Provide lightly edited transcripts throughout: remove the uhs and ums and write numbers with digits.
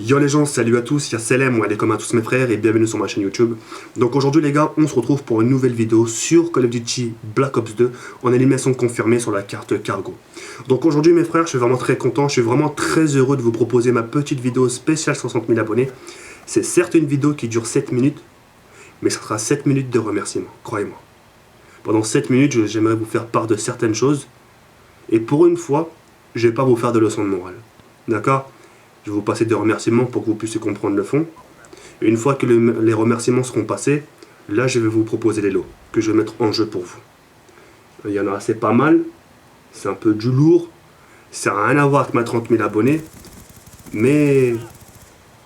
Yo les gens, salut à tous, il y a Selem ou allez comme à tous mes frères et bienvenue sur ma chaîne YouTube. Donc aujourd'hui les gars, on se retrouve pour une nouvelle vidéo sur Call of Duty Black Ops 2 en élimination confirmée sur la carte cargo. Donc aujourd'hui mes frères, je suis vraiment très content, je suis vraiment très heureux de vous proposer ma petite vidéo spéciale 60 000 abonnés. C'est certes une vidéo qui dure 7 minutes, mais ça sera 7 minutes de remerciements, croyez-moi. Pendant 7 minutes, j'aimerais vous faire part de certaines choses et pour une fois, je ne vais pas vous faire de leçons de morale. D'accord ? Je vais vous passer des remerciements pour que vous puissiez comprendre le fond. Et une fois que les remerciements seront passés, là je vais vous proposer les lots que je vais mettre en jeu pour vous. Il y en a assez pas mal, c'est un peu du lourd, ça n'a rien à voir avec ma 30 000 abonnés, mais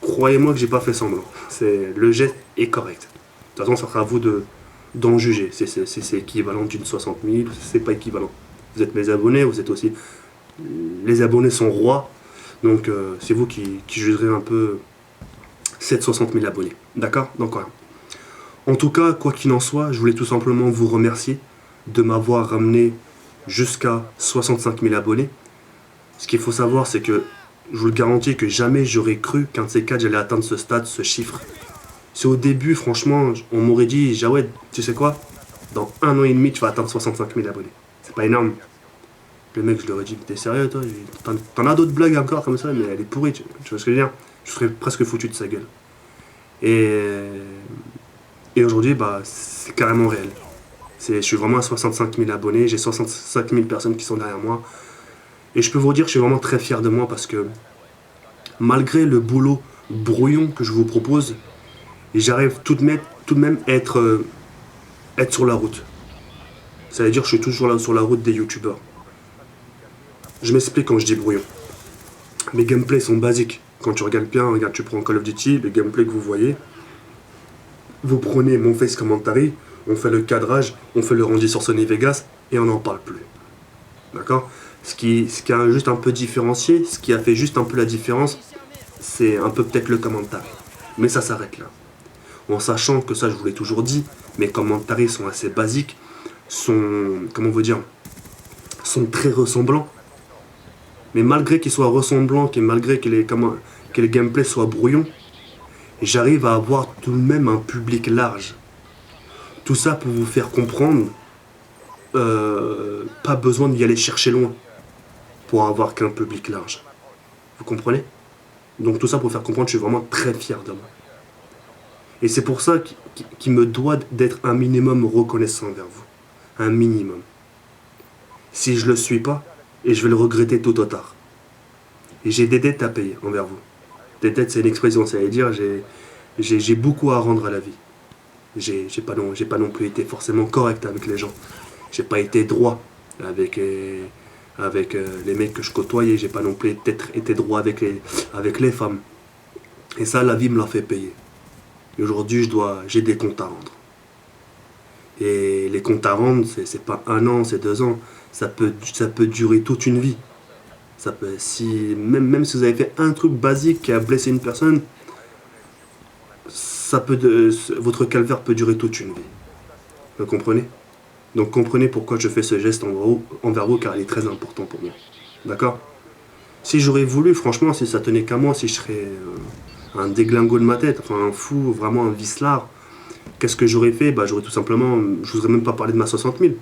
croyez-moi que j'ai pas fait semblant. Le geste est correct. De toute façon, ça sera à vous d'en juger. C'est équivalent d'une 60 000, c'est pas équivalent. Vous êtes mes abonnés, vous êtes aussi... Les abonnés sont rois. Donc c'est vous qui jugerez un peu cette 60 000 abonnés. D'accord? Donc voilà. En tout cas, quoi qu'il en soit, je voulais tout simplement vous remercier de m'avoir ramené jusqu'à 65 000 abonnés. Ce qu'il faut savoir, c'est que je vous le garantis que jamais j'aurais cru qu'un de ces quatre, j'allais atteindre ce stade, ce chiffre. C'est au début, franchement, on m'aurait dit, Jawed, tu sais quoi? Dans 1 an et demi, tu vas atteindre 65 000 abonnés. C'est pas énorme. Le mec, je leur ai dit, t'es sérieux toi? T'en as d'autres blagues encore comme ça, mais elle est pourrie, tu vois ce que je veux dire? Je serais presque foutu de sa gueule. Et aujourd'hui, bah, c'est carrément réel. Je suis vraiment à 65 000 abonnés, j'ai 65 000 personnes qui sont derrière moi. Et je peux vous dire que je suis vraiment très fier de moi parce que malgré le boulot brouillon que je vous propose, j'arrive tout de même à être sur la route. Ça veut dire que je suis toujours là sur la route des youtubeurs. Je m'explique quand je dis brouillon. Mes gameplays sont basiques. Quand tu regardes bien, regarde, tu prends Call of Duty, les gameplays que vous voyez, vous prenez mon face commentary, on fait le cadrage, on fait le rendu sur Sony Vegas et on n'en parle plus. D'accord ? Ce qui a juste un peu différencié, ce qui a fait juste un peu la différence, c'est un peu peut-être le commentary. Mais ça s'arrête là. En sachant que ça, je vous l'ai toujours dit, mes commentaries sont assez basiques, sont très ressemblants. Mais malgré qu'ils soient ressemblants, et malgré que les gameplays soient brouillons, j'arrive à avoir tout de même un public large. Tout ça pour vous faire comprendre, pas besoin d'y aller chercher loin pour avoir qu'un public large. Vous comprenez? Donc tout ça pour vous faire comprendre, je suis vraiment très fier de moi. Et c'est pour ça qu'il me doit d'être un minimum reconnaissant envers vous. Un minimum. Si je ne le suis pas, et je vais le regretter tôt ou tard. Et j'ai des dettes à payer envers vous. Des dettes, c'est une expression, ça veut dire j'ai beaucoup à rendre à la vie. J'ai pas non plus été forcément correct avec les gens. J'ai pas été droit avec les mecs que je côtoyais. J'ai pas non plus peut-être été droit avec les femmes. Et ça, la vie me l'a fait payer. Et aujourd'hui, j'ai des comptes à rendre. Et les comptes à rendre, c'est pas 1 an, c'est 2 ans. Ça peut durer toute une vie. Même si vous avez fait un truc basique qui a blessé une personne, votre calvaire peut durer toute une vie. Vous comprenez? Donc comprenez pourquoi je fais ce geste envers vous, car il est très important pour moi. D'accord? Si j'aurais voulu, franchement, si ça tenait qu'à moi, si je serais un déglingo de ma tête, enfin un fou, vraiment un vicelard, qu'est-ce que j'aurais fait? Bah, j'aurais tout simplement, je vous aurais même pas parlé de ma 60 000.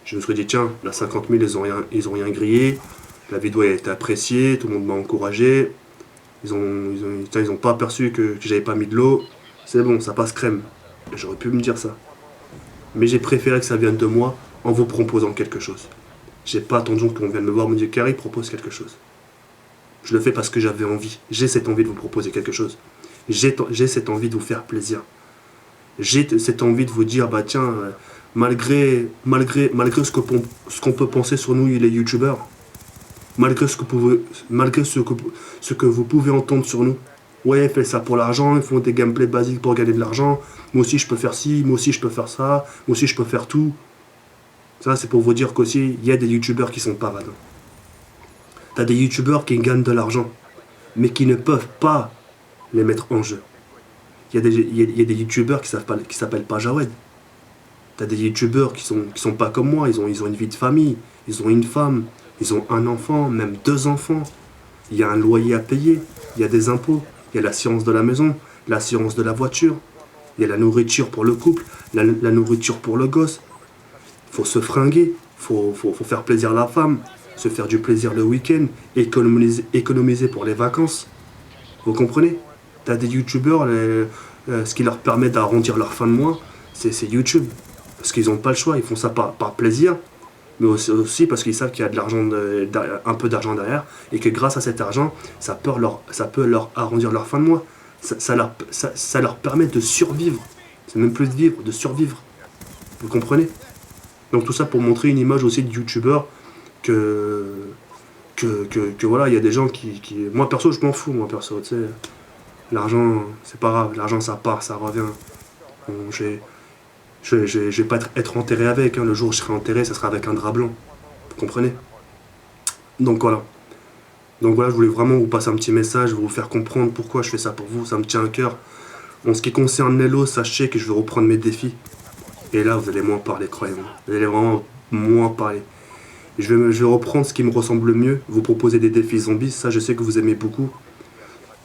Je me serais dit, tiens, la 50 000, ils ont rien grillé, la vidéo a été appréciée, tout le monde m'a encouragé, ils ont pas aperçu que j'avais pas mis de l'eau, c'est bon, ça passe crème. J'aurais pu me dire ça. Mais j'ai préféré que ça vienne de moi en vous proposant quelque chose. J'ai pas attendu qu'on vienne me voir me dire, Carré propose quelque chose. Je le fais parce que j'avais envie. J'ai cette envie de vous proposer quelque chose. J'ai cette envie de vous faire plaisir. J'ai cette envie de vous dire, bah tiens, malgré ce qu'on peut penser sur nous, les youtubeurs, malgré ce que vous pouvez entendre sur nous, ouais, fais ça pour l'argent, ils font des gameplays basiques pour gagner de l'argent, moi aussi je peux faire ci, moi aussi je peux faire ça, moi aussi je peux faire tout. Ça, c'est pour vous dire qu'aussi, il y a des youtubeurs qui sont paradins. T'as des youtubeurs qui gagnent de l'argent, mais qui ne peuvent pas les mettre en jeu. Il y a des youtubeurs qui s'appellent pas Jawed. T'as des youtubeurs qui sont pas comme moi, ils ont une vie de famille, ils ont une femme, ils ont un enfant, même 2 enfants. il y a un loyer à payer, il y a des impôts, il y a l'assurance de la maison, l'assurance de la voiture, il y a la nourriture pour le couple, la nourriture pour le gosse. Faut se fringuer, faut faire plaisir à la femme, se faire du plaisir le week-end, économiser pour les vacances. Vous comprenez? T'as des youtubeurs, ce qui leur permet d'arrondir leur fin de mois, c'est YouTube. Parce qu'ils n'ont pas le choix, ils font ça par plaisir, mais aussi parce qu'ils savent qu'il y a de l'argent, un peu d'argent derrière, et que grâce à cet argent, ça peut leur arrondir leur fin de mois. Ça leur permet de survivre. C'est même plus de vivre, de survivre. Vous comprenez? Donc tout ça pour montrer une image aussi de youtubeurs que voilà, il y a des gens qui... Moi perso, je m'en fous, moi perso, tu sais. L'argent, c'est pas grave, l'argent ça part, ça revient. Bon, je vais pas être enterré avec, hein. Le jour où je serai enterré, ça sera avec un drap blanc. Vous comprenez? Donc voilà. Donc voilà, je voulais vraiment vous passer un petit message, vous faire comprendre pourquoi je fais ça pour vous, ça me tient à cœur. En ce qui concerne Nello, sachez que je vais reprendre mes défis. Et là, vous allez moins parler, croyez-moi. Vous allez vraiment moins parler. Je vais reprendre ce qui me ressemble le mieux, vous proposer des défis zombies, ça je sais que vous aimez beaucoup.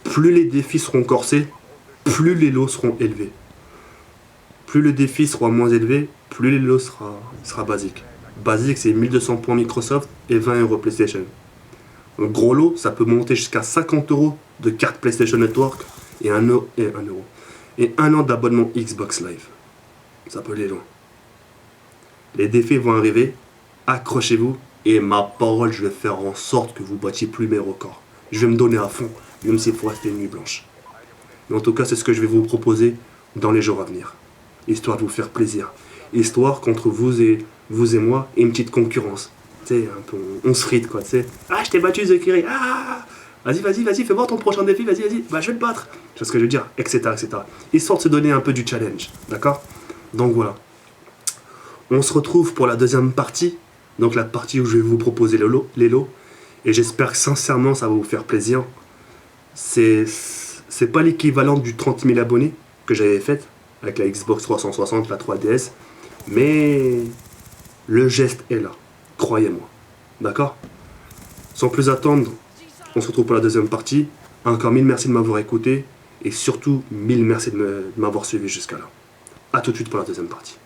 Plus les défis seront corsés, plus les lots seront élevés. Plus le défi sera moins élevé, plus les lots sera basique. Basique, c'est 1200 points Microsoft et 20 € PlayStation. Un gros lot, ça peut monter jusqu'à 50 € de carte PlayStation Network et 1 euro. Et 1 an d'abonnement Xbox Live. Ça peut aller loin. Les défis vont arriver, accrochez-vous, et ma parole, je vais faire en sorte que vous battiez plus mes records. Je vais me donner à fond, même s'il faut rester une nuit blanche. Mais en tout cas, c'est ce que je vais vous proposer dans les jours à venir. Histoire de vous faire plaisir. Histoire qu'entre vous et moi, et une petite concurrence. Tu sais, un peu, on se frite quoi, tu sais. Ah, je t'ai battu, Zekiri. Ah, vas-y, fais voir ton prochain défi, vas-y. Bah, je vais te battre. C'est ce que je veux dire, etc. Histoire de se donner un peu du challenge, d'accord? Donc voilà. On se retrouve pour la deuxième partie. Donc la partie où je vais vous proposer les lots. Et j'espère que sincèrement, ça va vous faire plaisir. C'est pas l'équivalent du 30 000 abonnés que j'avais fait avec la Xbox 360, la 3DS. Mais le geste est là. Croyez-moi. D'accord? Sans plus attendre, on se retrouve pour la deuxième partie. Encore 1000 merci de m'avoir écouté. Et surtout, 1000 merci de m'avoir suivi jusqu'à là. A tout de suite pour la deuxième partie.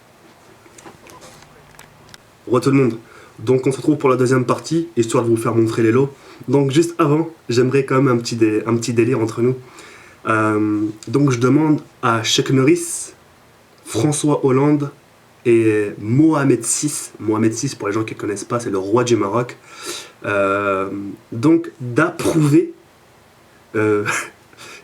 Re tout le monde. Donc on se retrouve pour la deuxième partie, histoire de vous faire montrer les lots. Donc juste avant, j'aimerais quand même un petit délire entre nous. Donc je demande à Chuck Norris, François Hollande et Mohamed VI. Mohamed VI, pour les gens qui ne connaissent pas, c'est le roi du Maroc. Donc d'approuver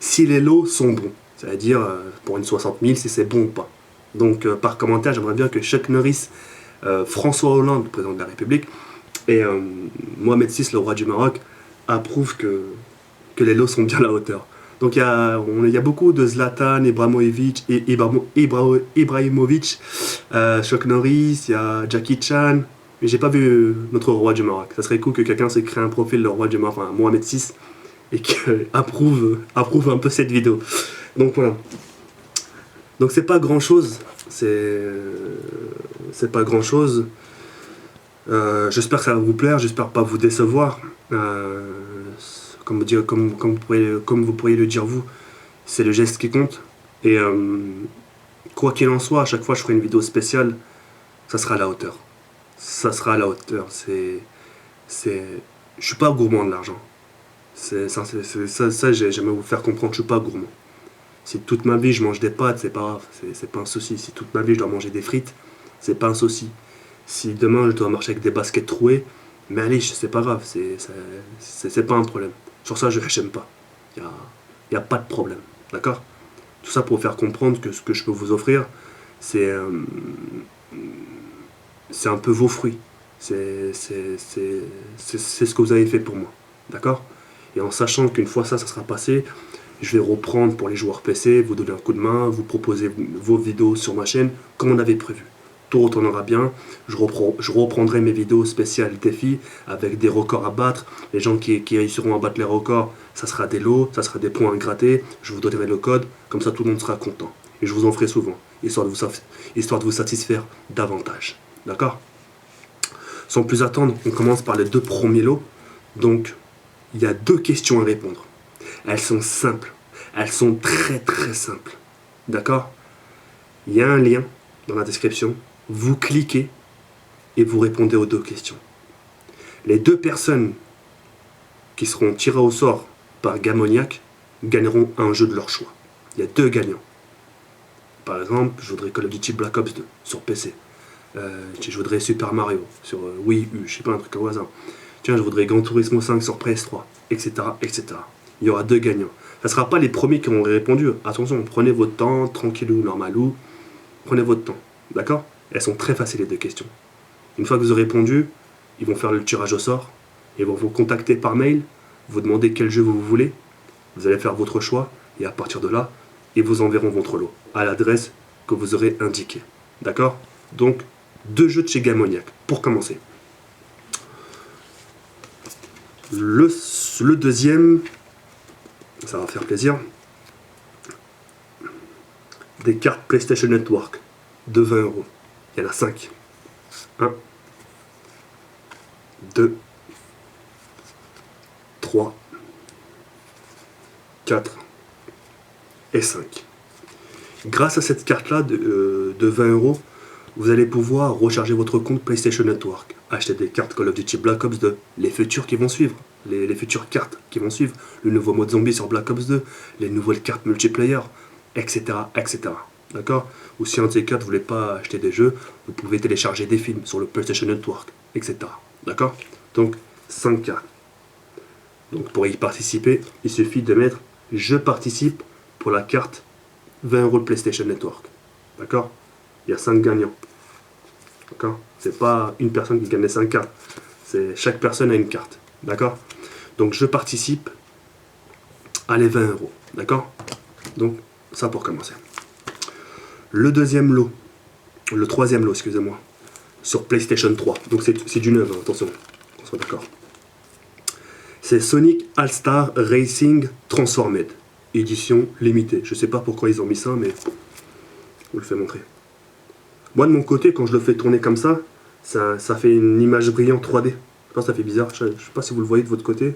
si les lots sont bons. C'est-à-dire pour une 60 000 si c'est bon ou pas. Donc par commentaire, j'aimerais bien que Chuck Norris, François Hollande, le président de la République, et Mohamed VI, le roi du Maroc, approuvent que les lots sont bien à la hauteur. Donc il y a beaucoup de Zlatan, Ibrahimovic, Chuck Norris, il y a Jackie Chan, mais j'ai pas vu notre roi du Maroc. Ça serait cool que quelqu'un s'est créé un profil, le roi du Maroc, enfin Mohamed VI, et qu'il approuve un peu cette vidéo. Donc voilà. Donc c'est pas grand chose. C'est pas grand chose. J'espère que ça va vous plaire, j'espère pas vous décevoir. Comme vous pourriez le dire vous, c'est le geste qui compte. Et quoi qu'il en soit, à chaque fois je ferai une vidéo spéciale, ça sera à la hauteur. Ça sera à la hauteur. Je suis pas gourmand de l'argent. Ça j'aimerais vous faire comprendre, je suis pas gourmand. Si toute ma vie je mange des pâtes, c'est pas grave, c'est pas un souci. Si toute ma vie je dois manger des frites, c'est pas un souci. Si demain je dois marcher avec des baskets trouées, mais allez, c'est pas grave, c'est pas un problème. Sur ça, je n'aime pas. Il n'y a pas de problème, d'accord? Tout ça pour vous faire comprendre que ce que je peux vous offrir, c'est un peu vos fruits. C'est ce que vous avez fait pour moi, d'accord? Et en sachant qu'une fois ça sera passé, je vais reprendre pour les joueurs PC, vous donner un coup de main, vous proposer vos vidéos sur ma chaîne, comme on avait prévu. Tout retournera bien, je reprendrai mes vidéos spéciales défis avec des records à battre. Les gens qui réussiront à battre les records, ça sera des lots, ça sera des points à gratter. Je vous donnerai le code, comme ça tout le monde sera content. Et je vous en ferai souvent, histoire de vous satisfaire davantage. D'accord? Sans plus attendre, on commence par les deux premiers lots. Donc, il y a 2 questions à répondre. Elles sont simples. Elles sont très très simples. D'accord? Il y a un lien dans la description. Vous cliquez et vous répondez aux 2 questions. Les 2 personnes qui seront tirées au sort par Gamoniac gagneront un jeu de leur choix. Il y a 2 gagnants. Par exemple, je voudrais Call of Duty Black Ops 2 sur PC. Je voudrais Super Mario sur Wii U, je sais pas, un truc au hasard. Tiens, je voudrais Gran Turismo 5 sur PS3, etc., etc. Il y aura 2 gagnants. Ça ne sera pas les premiers qui auront répondu. Attention, prenez votre temps, tranquillou, normalou. Prenez votre temps, d'accord? Elles sont très faciles les 2 questions. Une fois que vous aurez répondu, ils vont faire le tirage au sort. Ils vont vous contacter par mail, vous demander quel jeu vous voulez. Vous allez faire votre choix et à partir de là, ils vous enverront votre lot à l'adresse que vous aurez indiquée. D'accord? Donc, 2 jeux de chez Gamoniac, pour commencer. Le deuxième, ça va faire plaisir, des cartes PlayStation Network de 20 euros. Il y en a 5. 1, 2, 3, 4 et 5. Grâce à cette carte-là de 20 euros, vous allez pouvoir recharger votre compte PlayStation Network, acheter des cartes Call of Duty Black Ops 2, les futures qui vont suivre, les futures cartes qui vont suivre, le nouveau mode zombie sur Black Ops 2, les nouvelles cartes multiplayer, etc. etc. D'accord? Ou si un de ces cartes, vous ne voulez pas acheter des jeux, vous pouvez télécharger des films sur le PlayStation Network, etc. D'accord? Donc, 5 cartes. Donc, pour y participer, il suffit de mettre « Je participe » pour la carte 20 euros de PlayStation Network. D'accord? Il y a 5 gagnants. D'accord? C'est pas une personne qui gagne les 5 cartes. C'est chaque personne a une carte. D'accord? Donc je participe à les 20 euros. D'accord? Donc ça pour commencer. Le deuxième lot, le troisième lot, excusez-moi, sur PlayStation 3. Donc c'est du neuf, hein, attention, qu'on soit d'accord. C'est Sonic All-Star Racing Transformed, édition limitée. Je sais pas pourquoi ils ont mis ça, mais je vous le fais montrer. Moi de mon côté, quand je le fais tourner comme ça fait une image brillante 3D. Je pense que ça fait bizarre, je sais pas si vous le voyez de votre côté.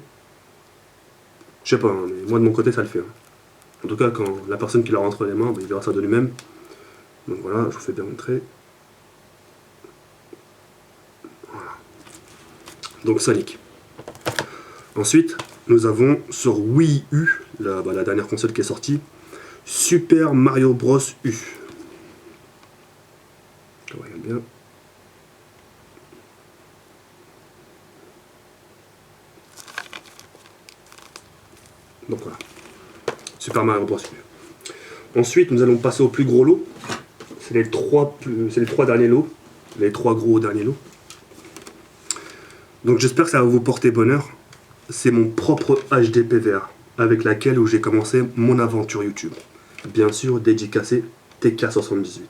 Je sais pas, hein, mais moi de mon côté ça le fait. Hein. En tout cas, quand la personne qui l'aura entre les mains, il verra ça de lui-même. Donc voilà, je vous fais bien montrer. Voilà. Donc Sonic. Ensuite, nous avons sur Wii U, la dernière console qui est sortie, Super Mario Bros. U. Je regarde bien. Donc voilà. Super Mario Bros. U. Ensuite, nous allons passer au plus gros lot. C'est les 3 derniers lots. Les 3 gros derniers lots. Donc j'espère que ça va vous porter bonheur. C'est mon propre HD PVR avec laquelle j'ai commencé mon aventure YouTube. Bien sûr, dédicacé TK78.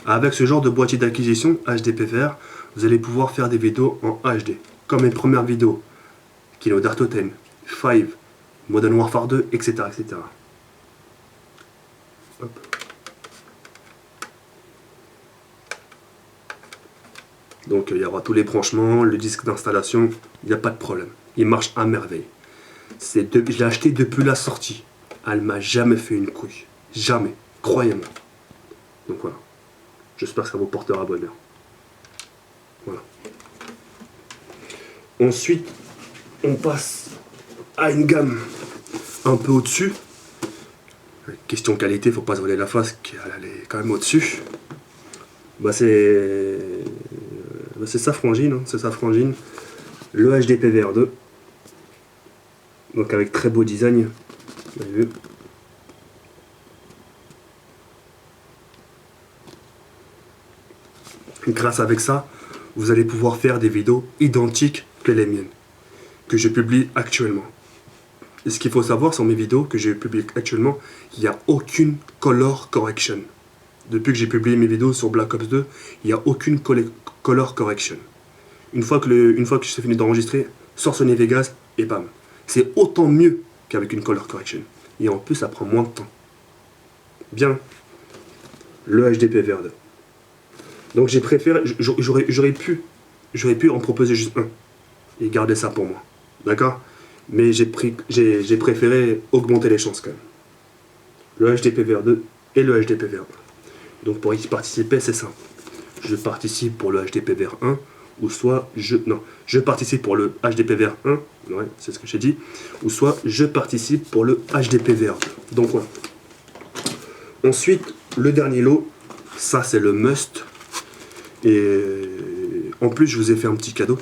Avec ce genre de boîtier d'acquisition HD PVR, vous allez pouvoir faire des vidéos en HD. Comme mes premières vidéos. Kino Dartoten, 5, Modern Warfare 2, etc. etc. Hop. Donc il y aura tous les branchements, le disque d'installation, il n'y a pas de problème. Il marche à merveille. Je l'ai acheté depuis la sortie. Elle m'a jamais fait une couille. Jamais. Croyez-moi. Donc voilà. J'espère que ça vous portera bonheur. Voilà. Ensuite, on passe à une gamme un peu au-dessus. Question qualité, faut pas se voiler la face, elle est quand même au-dessus. Bah c'est Safrangine, hein, c'est Safrangine. Le HD PVR 2. Donc avec très beau design. Vous avez vu. Grâce avec ça, vous allez pouvoir faire des vidéos identiques que les miennes, que je publie actuellement. Et ce qu'il faut savoir sur mes vidéos que je publie actuellement, il n'y a aucune color correction. Depuis que j'ai publié mes vidéos sur Black Ops 2, il n'y a aucune color correction. Une fois que j'ai fini d'enregistrer, sort Sony Vegas et bam. C'est autant mieux qu'avec une color correction. Et en plus, ça prend moins de temps. Bien. Le HD PVR 2. Donc j'ai préféré, j'aurais pu en proposer juste un et garder ça pour moi. D'accord? Mais j'ai préféré augmenter les chances quand même. Le HDPVR2 et le HDPVR1. Donc pour y participer, c'est simple. Je participe pour le HDPVR1 ou soit je participe pour le HDPVR1, ouais, c'est ce que j'ai dit, ou soit je participe pour le HDPVR2. Donc voilà. Ensuite, le dernier lot, ça c'est le must. Et en plus, je vous ai fait un petit cadeau.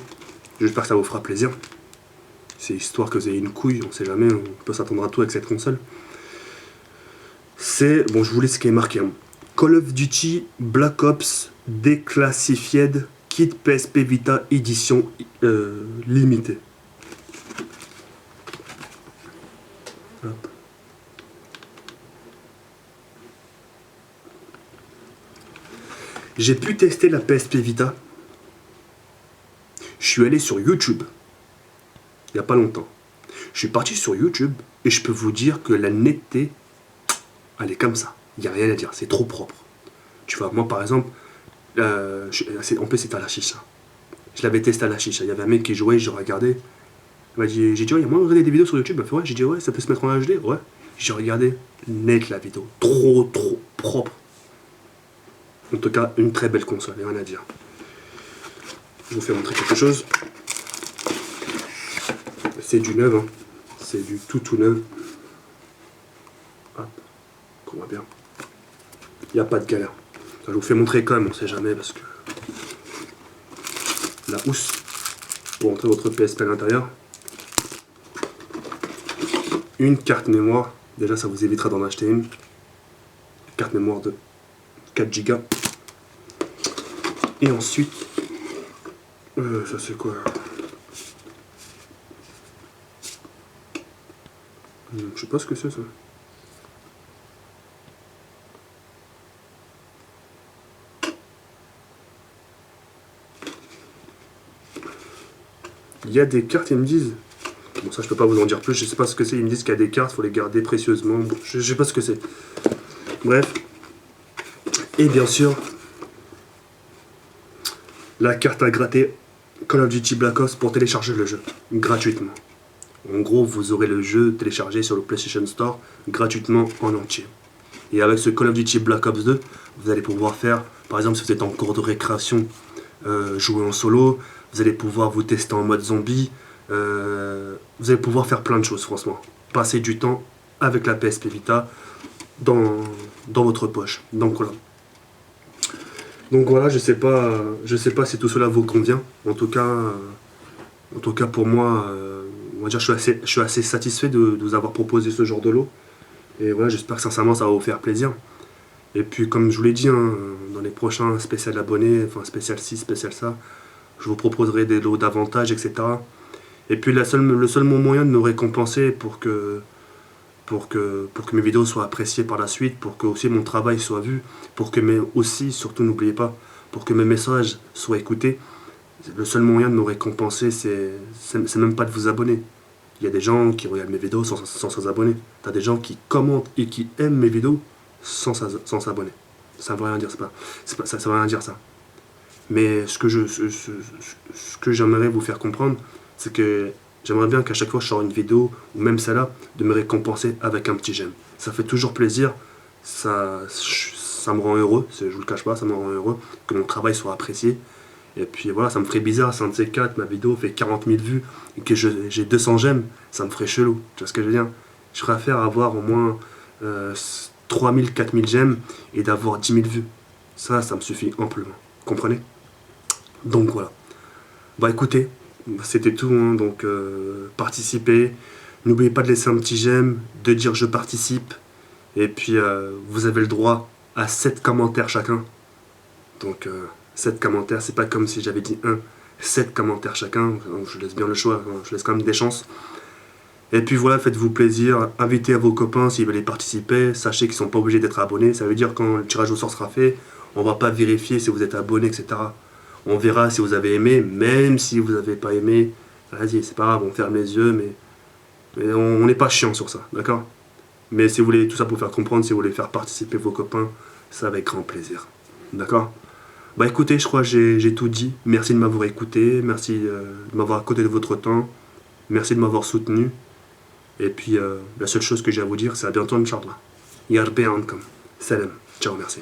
J'espère que ça vous fera plaisir. C'est histoire que vous ayez une couille, on sait jamais, on peut s'attendre à tout avec cette console. C'est, bon, je vous lis ce qui est marqué. Hein. Call of Duty Black Ops Declassified Kit PSP Vita édition limitée. Hop. J'ai pu tester la PSP Vita. Je suis allé sur YouTube. Il n'y a pas longtemps. Je suis parti sur YouTube et je peux vous dire que la netteté, elle est comme ça. Il n'y a rien à dire. C'est trop propre. Tu vois, moi par exemple, en plus c'était à la chicha. Je l'avais testé à la chicha. Il y avait un mec qui jouait, je regardais. J'ai dit, ouais, il y a moins de regarder des vidéos sur YouTube. Il m'a fait, ouais, j'ai dit, ouais, ça peut se mettre en HD. Ouais. J'ai regardé net la vidéo. Trop propre. En tout cas, une très belle console, il n'y a rien à dire. Je vous fais montrer quelque chose. C'est du neuf, hein. C'est du tout neuf. Hop, qu'on voit bien. Il n'y a pas de galère. Je vous fais montrer quand même, on ne sait jamais, parce que la housse pour entrer votre PSP à l'intérieur. Une carte mémoire, déjà ça vous évitera d'en acheter une. Carte mémoire de 4 Go. Et ensuite, ça c'est quoi? Je sais pas ce que c'est ça. Il y a des cartes, ils me disent. Bon, ça je peux pas vous en dire plus, je sais pas ce que c'est. Ils me disent qu'il y a des cartes, il faut les garder précieusement. Je sais pas ce que c'est. Bref. Et bien sûr, la carte à gratter Call of Duty Black Ops pour télécharger le jeu gratuitement. En gros, vous aurez le jeu téléchargé sur le PlayStation Store gratuitement en entier. Et avec ce Call of Duty Black Ops 2, vous allez pouvoir faire, par exemple, si vous êtes en cours de récréation, jouer en solo, vous allez pouvoir vous tester en mode zombie, vous allez pouvoir faire plein de choses, franchement. Passer du temps avec la PSP Vita dans votre poche. Donc voilà, je sais pas si tout cela vous convient. En tout cas pour moi, on va dire, je suis assez satisfait de vous avoir proposé ce genre de lot. Et voilà, j'espère que sincèrement ça va vous faire plaisir. Et puis comme je vous l'ai dit, hein, dans les prochains spécial abonnés, enfin spécial 6, spécial ça, je vous proposerai des lots d'avantages, etc. Et puis le seul moyen de me récompenser pour que mes vidéos soient appréciées par la suite, pour que aussi mon travail soit vu, pour que surtout n'oubliez pas, pour que mes messages soient écoutés, le seul moyen de me récompenser, c'est même pas de vous abonner. Il y a des gens qui regardent mes vidéos sans s'abonner. T'as des gens qui commentent et qui aiment mes vidéos sans s'abonner. Ça veut rien dire, ça veut rien dire ça. Mais ce que j'aimerais vous faire comprendre, c'est que j'aimerais bien qu'à chaque fois que je sors une vidéo, ou même celle-là, de me récompenser avec un petit j'aime. Ça fait toujours plaisir, ça me rend heureux, je vous le cache pas, ça me rend heureux, que mon travail soit apprécié. Et puis voilà, ça me ferait bizarre, c'est un de ces quatre, ma vidéo fait 40 000 vues, et que j'ai 200 j'aime, ça me ferait chelou, tu vois ce que je veux dire? Je préfère avoir au moins 3 000, 4 000 j'aime, et d'avoir 10 000 vues. Ça me suffit amplement, comprenez? Donc voilà. Bah écoutez, c'était tout, hein, donc participez. N'oubliez pas de laisser un petit j'aime, de dire je participe. Et puis vous avez le droit à 7 commentaires chacun. Donc 7 commentaires, c'est pas comme si j'avais dit 7 commentaires chacun. Je laisse bien le choix, hein, je laisse quand même des chances. Et puis voilà, faites-vous plaisir, invitez à vos copains s'ils veulent y participer. Sachez qu'ils ne sont pas obligés d'être abonnés. Ça veut dire quand le tirage au sort sera fait, on va pas vérifier si vous êtes abonné, etc. On verra si vous avez aimé, même si vous n'avez pas aimé, vas-y, c'est pas grave, on ferme les yeux, mais on n'est pas chiant sur ça, d'accord? Mais si vous voulez, tout ça pour faire comprendre, si vous voulez faire participer vos copains, c'est avec grand plaisir, d'accord? Bah écoutez, je crois que j'ai tout dit, merci de m'avoir écouté, merci de m'avoir accordé de votre temps, Merci de m'avoir soutenu. Et puis, la seule chose que j'ai à vous dire, c'est à bientôt, Inch'Allah. Ya Rabbi ankum. Salam. Ciao, merci.